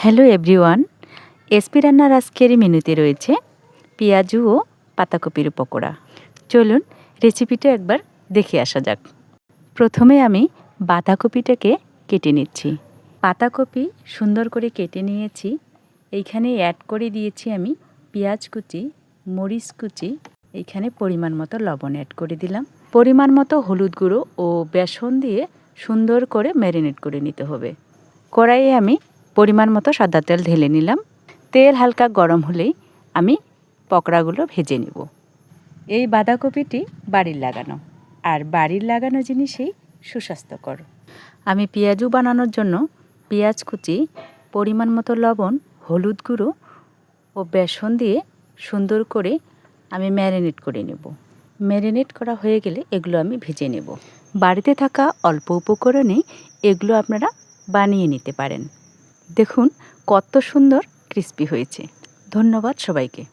Hello everyone, SP রান্নার আজকের মেনুতে রয়েছে পেঁয়াজু ও পাতাকপির পকোড়া। চলুন রেসিপিটা একবার দেখে আসা যাক। প্রথমে আমি বাঁধাকপিটাকে কেটে নিচ্ছি। পাতাকপি সুন্দর করে কেটে নিয়েছি। এইখানে অ্যাড করে দিয়েছি আমি পেঁয়াজ কুচি, মরিচ কুচি, এইখানে পরিমাণ মতো লবণ অ্যাড করে দিলাম। পরিমাণ মতো হলুদ গুঁড়ো ও বেসন দিয়ে সুন্দর করে ম্যারিনেট করে নিতে হবে। কড়াইয়ে আমি পরিমাণ মতো সাদা তেল ঢেলে নিলাম। তেল হালকা গরম হলেই আমি পকোড়াগুলো ভেজে নেব। এই বাঁধাকপিটি বাড়ির লাগানো, আর বাড়ির লাগানো জিনিসই সুস্বাস্থ্যকর। আমি পেঁয়াজু বানানোর জন্য পেঁয়াজ কুচি, পরিমাণ মতো লবণ, হলুদ গুঁড়ো ও বেসন দিয়ে সুন্দর করে আমি ম্যারিনেট করে নেব। ম্যারিনেট করা হয়ে গেলে এগুলো আমি ভেজে নেব। বাড়িতে থাকা অল্প উপকরণেই এগুলো আপনারা বানিয়ে নিতে পারেন। দেখুন কত সুন্দর ক্রিস্পি হয়েছে। ধন্যবাদ সবাইকে।